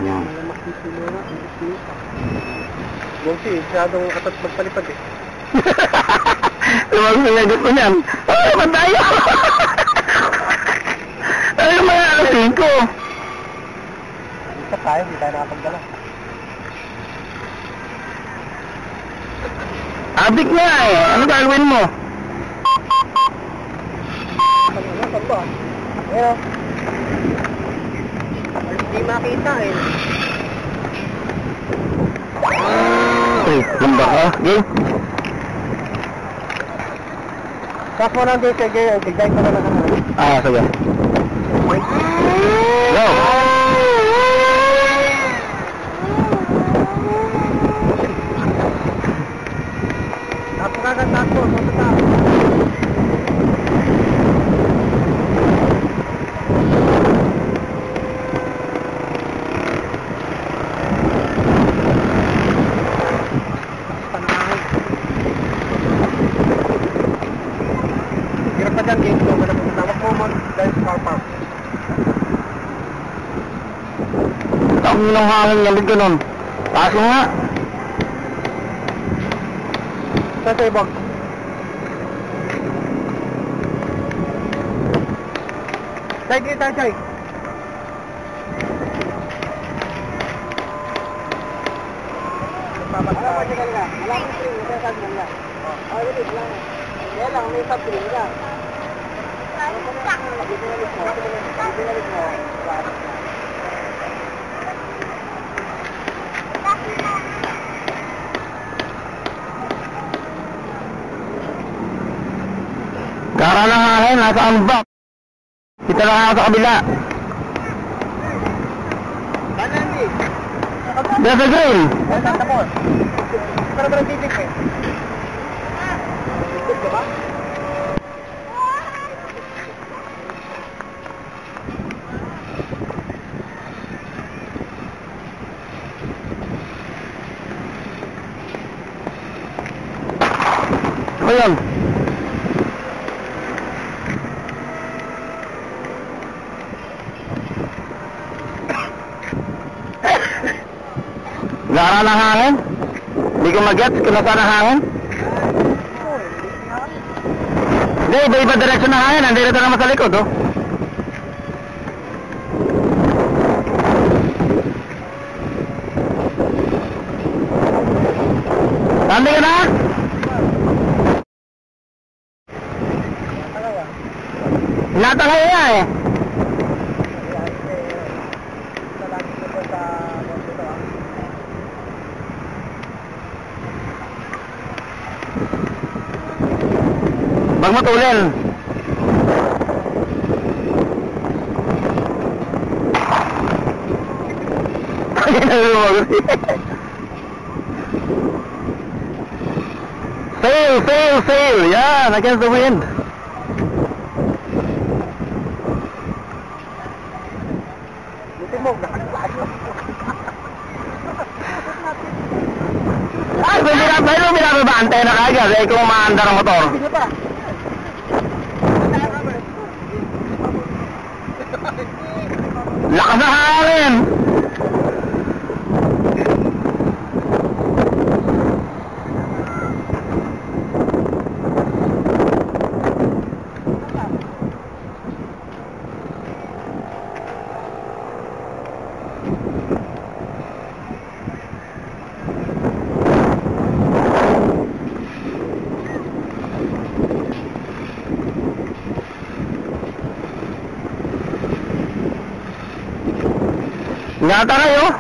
Yan. Gonsi, masyadong katat magpalipad eh. Lumang sinagot ko niyan. Ay, naman tayo! Ay, mga alas 5. Isa tayo, hindi tayo nakapagdala. Abik nga eh. Ano gagawin mo? Saan ba? Ayan. Hindi makita eh. Uy, lamba ka. Okay? Stop mo lang dito, tigay ko na lang ano. Ah, sige. Go! Tapo ka, tapo. Tapo. Dyan, game ko, tawag mo mo dahil sa car park. Ang ng hangin niya, big ganun. Taas mo nga. Saan sa ibang? Chay, kita, Chay. Papasok. Alam mo ka. Alam mo string, nasa saan lang. Oh, wait lang. Kaya lang, may sub-string ka. Gara ng hangin, nasa ambak. Kita lang ako sa kabila. Kanan eh. There's a green. Tapos. Para ba titik eh? Titik ka ba? Ayan. Gara ng hangin. Hindi ko mag-gets kung nasaan ang hangin. Hindi, iba-iba direksyon ng hangin. Nandito naman sa likod, oh. Tandi ka na? Natangay niya eh. Bag matulin. Sail! Yan, against the wind. Buti mo, nakaklaan mo. Ay, kung binababa antena ka agad eh, kung umaandar ang motor. Sige pa. Lakas na hangin! Nyata kayo?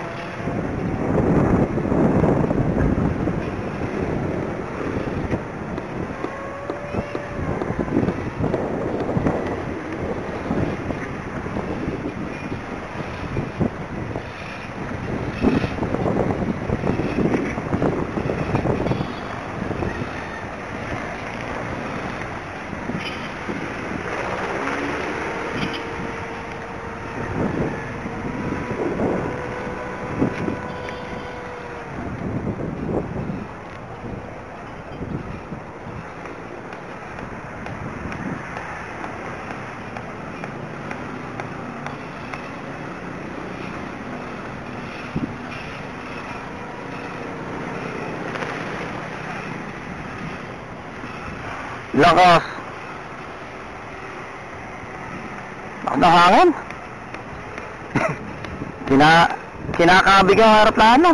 Lakas. Bakit ang hangin? Kinakabig ang aeroplano.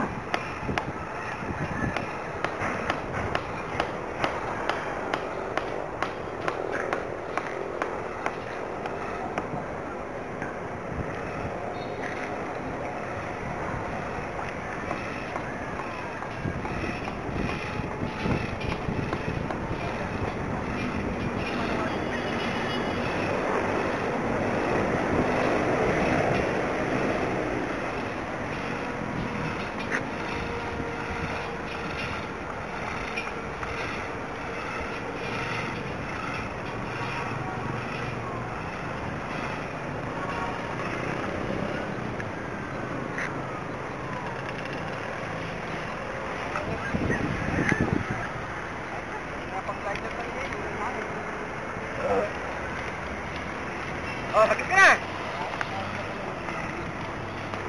Oh, sakit ka na!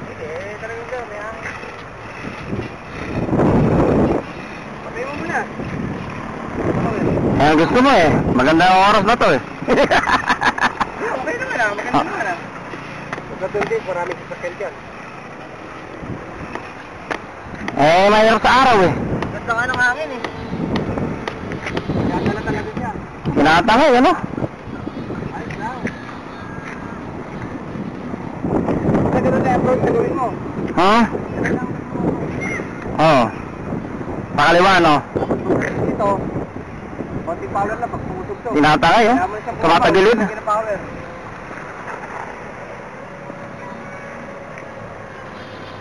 Hindi, talagang gano'n, may hangin. Patay mo muna. Ang gusto mo eh. Maganda ang oras na to eh. Okay naman ah, maganda naman ah. Pagkatun din, maraming sasakyan dyan. Eh, mahirap sa araw eh. Ganda ka ng hangin eh. Ganda na talaga siya. Tinatangay, ano? Ayos lang. Sa ganun na approach na gawin mo. Ha? Oo. Pakaliwa, no? Dito, konti power lang pag pumutog to. Tinatangay, oh. Tumatagilid. Hindi na power.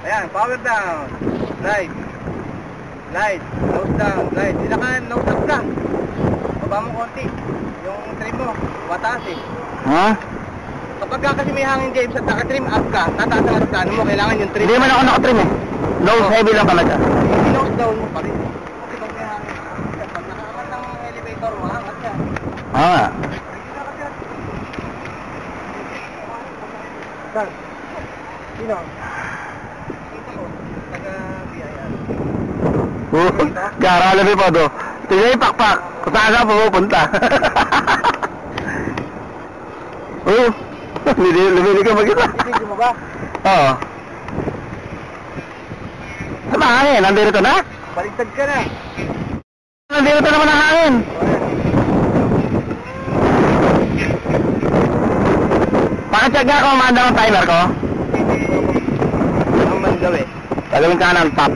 Ayan, power down. Light. Light. Nose down. Light. Sila ka, nose up ka. Baba mo konti. Yung trim mo, mataas eh. Ha? Kapag ka kasi may hangin, James, at naka-trim up ka, tataas ang aeroplano mo, kailangan yung trim. Hindi man ako nakatrim eh. Nose heavy lang talaga. Nose down mo pa rin. Kasi pag may hangin, pag nakakat ng elevator mo, hangat yan. Ah. Saan? Sino? Dito ko, taga-BIR. Karalabi pa do. Tingnan yung pakpak. Kung saan ka pupunta. Lumili ka mag-isa. Ibig mo ba? Oo. Ano hangin? Nandito na? Baligtad ka na. Nandito naman ang hangin. Pakicheck nga kung umanda ang timer ko. Ang mandaw eh. Gagawin ka ng top.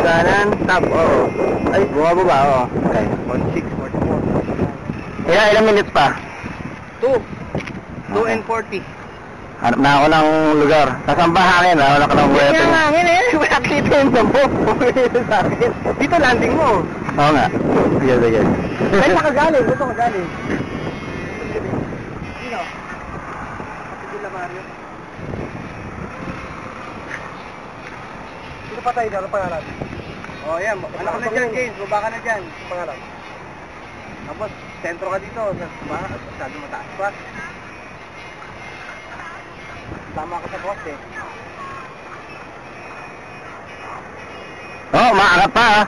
Kanan, top, oo. Ay, bumababa, oo. Okay. 16, 44. Ilang minutes pa? 2. 2 and 40. Hanap na ako ng lugar. Nasaan ba hangin? Wala ka ng Hindi weapon. nga hangin eh. Wala kita yung sampo. Sa akin. Dito landing mo. Oo nga. Sige, sige. Saan ka galing? Dito ka galing. Sino? Sino Mario? Sino patay na? Ano pangalan? Oh, yan. Ano ka na dyan, James? Baba ka na dyan. Ano pangalan? Tapos, sentro ka dito. Masyado mataas pa. Tama ka sa boss eh. Oo, maangat pa ha.